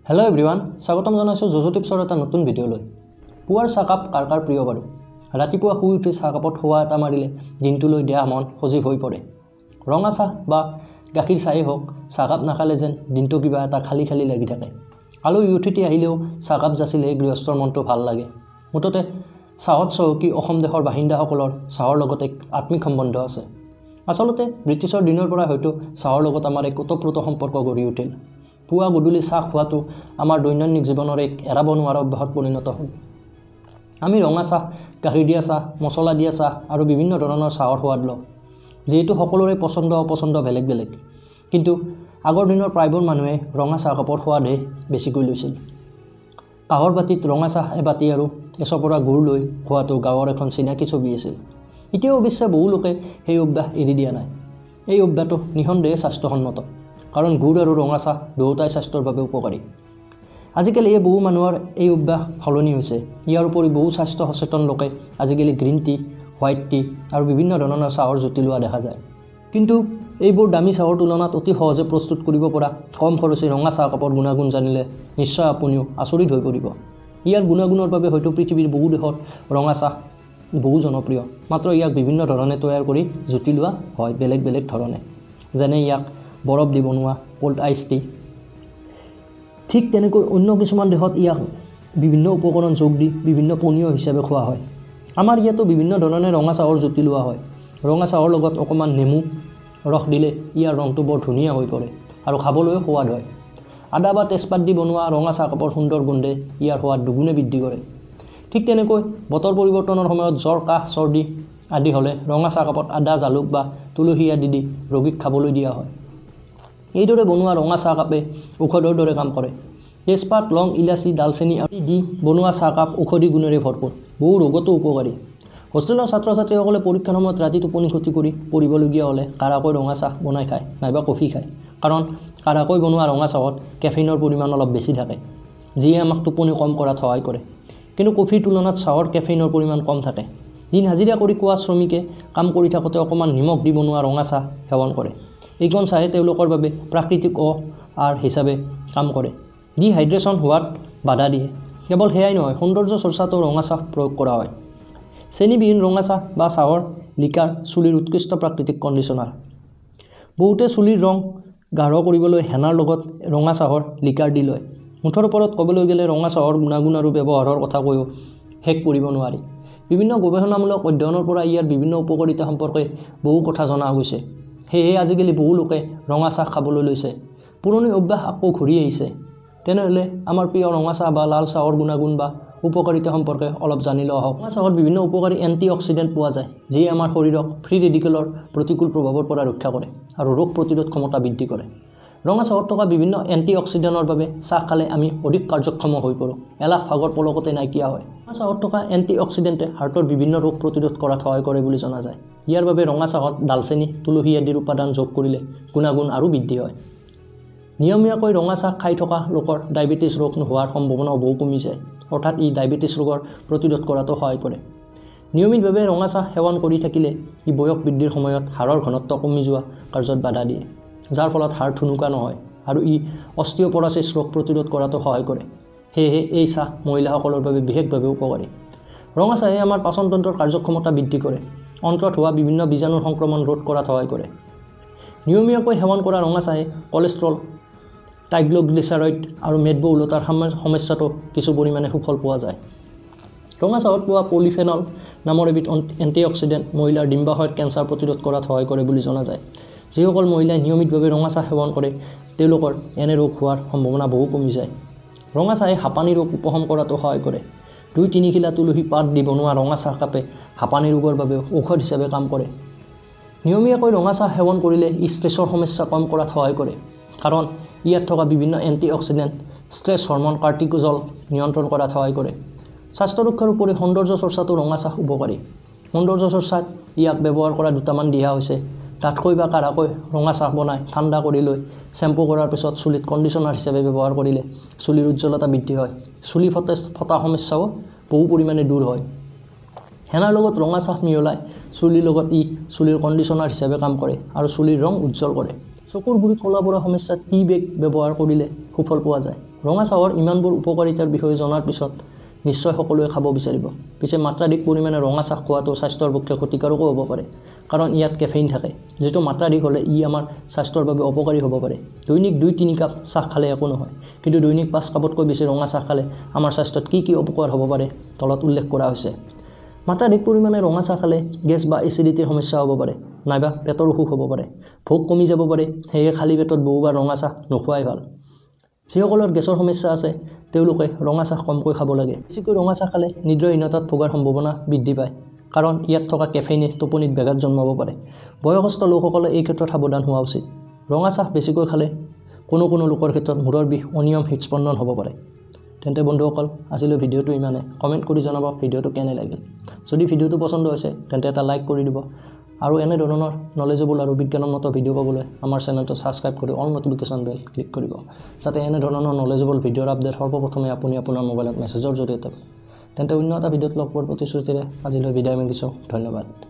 Hello' everyone, স্বাগতম জনাইছোঁ JoJo টিপছৰ এটা নতুন ভিডিঅ'লৈ। পুৱাৰ চাহকাপ কাৰ কাৰ প্ৰিয় বাৰু? ৰাতিপুৱা শুই উঠি চাহকাপত খোৱা এটা মাৰিলে দিনটোলৈ দেহ মন সজীৱ হৈ পৰে। ৰঙা চাহ বা গাখীৰ চাহেই হওক, চাহকাপ নাখালে যেন দিনটো কিবা এটা খালী খালী লাগি থাকে। আলহী অতিথি আহিলেও চাহকাপ যাচিলে গৃহস্থৰ মনটো ভাল লাগে। মুঠতে চাহত চহকী অসম দেশৰ বাসিন্দাসকলৰ চাহৰ লগত এক আত্মিক সম্বন্ধ আছে। আচলতে ব্ৰিটিছৰ দিনৰ পৰা হয়তো চাহৰ লগত আমাৰ এক ওতঃপ্ৰোত সম্পৰ্ক গঢ়ি উঠিল। পুৱা গধূলি চাহ খোৱাটো আমাৰ দৈনন্দিন জীৱনৰ এক এৰাব নোৱাৰা অভ্যাসত পৰিণত হ'ল। আমি ৰঙা চাহ, গাখীৰ দিয়া চাহ, মছলা দিয়া চাহ আৰু বিভিন্ন ধৰণৰ চাহৰ সোৱাদ লওঁ। যিহেতু সকলোৰে পচন্দ অপচন্দ বেলেগ বেলেগ, কিন্তু আগৰ দিনৰ প্ৰায়বোৰ মানুহে ৰঙা চাহকাপৰ সোৱাদহে বেছিকৈ লৈছিল। কাঁহৰ বাতিত ৰঙা চাহ এবাতি আৰু এচপৰা গুড় লৈ খোৱাটো গাঁৱৰ এখন চিনাকি ছবি আছিল। এতিয়াও অৱশ্যে বহু লোকে সেই অভ্যাস এৰি দিয়া নাই। এই অভ্যাসটো নিঃসন্দেহে স্বাস্থ্যসন্মত, কাৰণ গুড় আৰু ৰঙা চাহ দুয়োটাই স্বাস্থ্যৰ বাবে উপকাৰী। আজিকালি বহু মানুহৰ এই অভ্যাস সলনি হৈছে। ইয়াৰ উপৰি বহু স্বাস্থ্য সচেতন লোকে আজিকালি গ্ৰীণ টি, হোৱাইট টি আৰু বিভিন্ন ধৰণৰ চাহৰ জুতি লোৱা দেখা যায়। কিন্তু এইবোৰ দামী চাহৰ তুলনাত অতি সহজে প্ৰস্তুত কৰিব পৰা কম খৰচী ৰঙা চাহকাপৰ গুণাগুণ জানিলে নিশ্চয় আপুনিও আচৰিত হৈ পৰিব। ইয়াৰ গুণাগুণৰ বাবে হয়তো পৃথিৱীৰ বহু দেশত ৰঙা চাহ বহু জনপ্ৰিয়, মাত্ৰ ইয়াক বিভিন্ন ধৰণে তৈয়াৰ কৰি জুতি লোৱা হয় বেলেগ বেলেগ ধৰণে। যেনে ইয়াক বৰফ দি বনোৱা কোল্ড আইচ টি। ঠিক তেনেকৈ অন্য কিছুমান দেশত ইয়াক বিভিন্ন উপকৰণ যোগ দি বিভিন্ন পনীয় হিচাপে খোৱা হয়। আমাৰ ইয়াতো বিভিন্ন ধৰণে ৰঙা চাহৰ জুতি লোৱা হয়। ৰঙা চাহৰ লগত অকণমান নেমু ৰস দিলে ইয়াৰ ৰংটো বৰ ধুনীয়া হৈ পৰে আৰু খাবলৈও সোৱাদ হয়। আদা বা তেজপাত দি বনোৱা ৰঙা চাহকাপৰ সুন্দৰ গোন্ধে ইয়াৰ সোৱাদ দুগুণে বৃদ্ধি কৰে। ঠিক তেনেকৈ বতৰ পৰিৱৰ্তনৰ সময়ত জ্বৰ, কাহ, চৰ্দি আদি হ'লে ৰঙা চাহকাপত আদা, জালুক বা তুলসী আদি দি ৰোগীক খাবলৈ দিয়া হয়। এইদৰে বনোৱা ৰঙা চাহকাপে ঔষধৰ দৰে কাম কৰে। তেজপাত, লং, ইলাচি, ডালচেনি আদি দি বনোৱা চাহকাপ ঔষধি গুণেৰে ভৰপূৰ, বহু ৰোগতো উপকাৰী। হোষ্টেলৰ ছাত্ৰ ছাত্ৰীসকলে পৰীক্ষাৰ সময়ত ৰাতি টোপনি ক্ষতি কৰি পঢ়িবলগীয়া হ'লে কাঢ়াকৈ ৰঙা চাহ বনাই খায় নাইবা কফি খায়, কাৰণ কাঢ়াকৈ বনোৱা ৰঙা চাহত কেফেইনৰ পৰিমাণ অলপ বেছি থাকে, যিয়ে আমাক টোপনি কম কৰাত সহায় কৰে। কিন্তু কফিৰ তুলনাত চাহৰ কেফেইনৰ পৰিমাণ কম থাকে। দিন হাজিৰা কৰি খোৱা শ্ৰমিকে কাম কৰি থাকোঁতে অকণমান নিমখ দি বনোৱা ৰঙা চাহ সেৱন কৰে। এইকণ চাহে তেওঁলোকৰ বাবে প্ৰাকৃতিক আহাৰ হিচাপে কাম কৰে। ডিহাইড্ৰেশ্যন হোৱাত বাধা দিয়ে। কেৱল সেয়াই নহয়, সৌন্দৰ্য চৰ্চাতো ৰঙা চাহ প্ৰয়োগ কৰা হয়। চেনিবিহীন ৰঙা চাহ বা চাহৰ লিকাৰ চুলিৰ উৎকৃষ্ট প্ৰাকৃতিক কণ্ডিচনাৰ। বহুতে চুলিৰ ৰং গাঢ় কৰিবলৈ হেনাৰ লগত ৰঙা চাহৰ লিকাৰ দি লয়। মুঠৰ ওপৰত ক'বলৈ গ'লে ৰঙা চাহৰ গুণাগুণ আৰু ব্যৱহাৰৰ কথা কৈও শেষ কৰিব নোৱাৰি। বিভিন্ন গৱেষণামূলক অধ্যয়নৰ পৰা ইয়াৰ বিভিন্ন উপকাৰিতা সম্পৰ্কে বহু কথা জনা গৈছে। সেয়েহে আজিকালি বহু লোকে ৰঙা চাহ খাবলৈ লৈছে। পুৰণি অভ্যাস আকৌ ঘূৰি আহিছে। তেনেহ'লে আমাৰ প্ৰিয় ৰঙা চাহ বা লাল চাহৰ গুণাগুণ বা উপকাৰিতা সম্পৰ্কে অলপ জানি লোৱা হওক। ৰঙা চাহত বিভিন্ন উপকাৰী এণ্টি অক্সিডেণ্ট পোৱা যায়, যিয়ে আমাৰ শৰীৰক ফ্ৰী ৰেডিকেলৰ প্ৰতিকূল প্ৰভাৱৰ পৰা ৰক্ষা কৰে আৰু ৰোগ প্ৰতিৰোধ ক্ষমতা বৃদ্ধি কৰে। ৰঙা চাহত থকা বিভিন্ন এণ্টি অক্সিডেণ্টৰ বাবে চাহ খালে আমি অধিক কাৰ্যক্ষম হৈ পৰোঁ। এলাহ ভাগৰ পলকতে নাইকিয়া হয়। ৰঙা চাহত থকা এণ্টি অক্সিডেণ্টে হাৰ্টৰ বিভিন্ন ৰোগ প্ৰতিৰোধ কৰাত সহায় কৰে বুলি জনা যায়। ইয়াৰ বাবে ৰঙা চাহত ডালচেনি, তুলসী আদিৰ উপাদান যোগ কৰিলে গুণাগুণ আৰু বৃদ্ধি হয়। নিয়মীয়াকৈ ৰঙা চাহ খাই থকা লোকৰ ডায়েবেটিছ ৰোগ নোহোৱাৰ সম্ভাৱনাও বহু কমি যায়, অৰ্থাৎ ই ডায়েবেটিছ ৰোগৰ প্ৰতিৰোধ কৰাতো সহায় কৰে। নিয়মিতভাৱে ৰঙা চাহ সেৱন কৰি থাকিলে ই বয়স বৃদ্ধিৰ সময়ত হাড়ৰ ঘনত্ব কমি যোৱা কাৰ্যত বাধা দিয়ে, যাৰ ফলত হাড় ঠুনুকা নহয়, আৰু ই অষ্টিঅপ'ৰচিছ ৰোগ প্ৰতিৰোধ কৰাতো সহায় কৰে। সেয়েহে এই চাহ মহিলাসকলৰ বাবে বিশেষভাৱে উপকাৰী। ৰঙা চাহে আমাৰ পাচনতন্ত্ৰৰ কাৰ্যক্ষমতা বৃদ্ধি কৰে, অন্ত্ৰত হোৱা বিভিন্ন বীজাণুৰ সংক্ৰমণ ৰোধ কৰাত সহায় কৰে। নিয়মীয়াকৈ সেৱন কৰা ৰঙা চাহে কলেষ্ট্ৰল, ট্ৰাইগ্লিচাৰাইড আৰু মেদবহুলতাৰ সমস্যাটো কিছু পৰিমাণে সুফল পোৱা যায়। ৰঙা চাহত পোৱা পলিফেনল নামৰ এবিধ এণ্টি অক্সিডেণ্ট মহিলাৰ ডিম্বাশয়ত কেঞ্চাৰ প্ৰতিৰোধ কৰাত সহায় কৰে বুলি জনা যায়। যিসকল মহিলাই নিয়মিতভাৱে ৰঙা চাহ সেৱন কৰে তেওঁলোকৰ এনে ৰোগ হোৱাৰ সম্ভাৱনা বহু কমি যায়। ৰঙা চাহে হাঁপানী ৰোগ উপশম কৰাতো সহায় কৰে। 2-3 খিলা তুলসী পাত দি বনোৱা ৰঙা চাহকাপে হাঁপানী ৰোগৰ বাবে ঔষধ হিচাপে কাম কৰে। নিয়মীয়াকৈ ৰঙা চাহ সেৱন কৰিলে ষ্ট্ৰেছৰ সমস্যা কম কৰাত সহায় কৰে, কাৰণ ইয়াত থকা বিভিন্ন এণ্টি অক্সিডেণ্ট ষ্ট্ৰেছ হৰমন কৰ্টিকজল নিয়ন্ত্ৰণ কৰাত সহায় কৰে। স্বাস্থ্য ৰক্ষাৰ উপৰি সৌন্দৰ্য চৰ্চাতো ৰঙা চাহ উপকাৰী। সৌন্দৰ্য চৰ্চাত ইয়াক ব্যৱহাৰ কৰা দুটামান দিহা হৈছে: ডাঠকৈ বা কাঢ়াকৈ ৰঙা চাহ বনাই ঠাণ্ডা কৰি লৈ শ্বেম্পু কৰাৰ পিছত চুলিত কণ্ডিচনাৰ হিচাপে ব্যৱহাৰ কৰিলে চুলিৰ উজ্জ্বলতা বৃদ্ধি হয়। চুলি ফটা সমস্যাও বহু পৰিমাণে দূৰ হয়। হেনাৰ লগত ৰঙা চাহ মিহলাই চুলিৰ লগত চুলিৰ কণ্ডিচনাৰ হিচাপে কাম কৰে আৰু চুলিৰ ৰং উজ্জ্বল কৰে। চকুৰ গুৰিত ক'লা পৰা সমস্যাত টি বেগ ব্যৱহাৰ কৰিলে সুফল পোৱা যায়। ৰঙা চাহৰ ইমানবোৰ উপকাৰিতাৰ বিষয়ে জনাৰ পিছত নিশ্চয় সকলোৱে খাব বিচাৰিব। পিছে মাত্ৰাধিক পৰিমাণে ৰঙা চাহ খোৱাটো স্বাস্থ্যৰ পক্ষে ক্ষতিকাৰকো হ'ব পাৰে, কাৰণ ইয়াত কেফেইন থাকে, যিটো মাত্ৰাধিক হ'লে ই আমাৰ স্বাস্থ্যৰ বাবে অপকাৰী হ'ব পাৰে। দৈনিক 2-3 কাপ চাহ খালে একো নহয়, কিন্তু দৈনিক 5 কাপতকৈ বেছি ৰঙা চাহ খালে আমাৰ স্বাস্থ্যত কি অপকাৰ হ'ব পাৰে তলত উল্লেখ কৰা হৈছে। মাত্ৰাধিক পৰিমাণে ৰঙা চাহ খালে গেছ বা এচিডিটিৰ সমস্যা হ'ব পাৰে, নাইবা পেটৰ অসুখ হ'ব পাৰে, ভোক কমি যাব পাৰে। সেয়ে খালী পেটত বহুবাৰ ৰঙা চাহ নোখোৱাই ভাল। যিসকলৰ গেছৰ সমস্যা আছে তেওঁলোকে ৰঙা চাহ কমকৈ খাব লাগে। বেছিকৈ ৰঙা চাহ খালে নিদ্ৰাহীনতাত ভোগাৰ সম্ভাৱনা বৃদ্ধি পায়, কাৰণ ইয়াত থকা কেফেইনে টোপনিত ব্যাঘাত জন্মাব পাৰে। বয়সস্থ লোকসকলে এই ক্ষেত্ৰত সাৱধান হোৱা উচিত। ৰঙা চাহ বেছিকৈ খালে কোনো লোকৰ ক্ষেত্ৰত মূৰৰ বিষ, অনিয়ম, হৃদস্পন্দন হ'ব পাৰে। তেন্তে বন্ধুসকল, আজিলৈ ভিডিঅ'টো ইমানে। কমেণ্ট কৰি জনাব ভিডিঅ'টো কেনে লাগিল। যদি ভিডিঅ'টো পচন্দ হৈছে তেন্তে এটা লাইক কৰি দিব, আৰু এনেধৰণৰ নলেজেবল আৰু বিজ্ঞানসন্মত ভিডিঅ' পাবলৈ আমাৰ চেনেলটো ছাবস্ক্ৰাইব কৰি অল নটিফিকেশ্যন বেল ক্লিক কৰিব, যাতে এনেধৰণৰ নলেজেবল ভিডিঅ'ৰ আপডেট সৰ্বপ্ৰথমে আপুনি আপোনাৰ মোবাইলত মেছেজৰ জৰিয়তে পায়। তেন্তে অন্য এটা ভিডিঅ'ত লগ পোৱাৰ প্ৰতিশ্ৰুতিৰে আজিলৈ বিদায় মাগিছোঁ। ধন্যবাদ।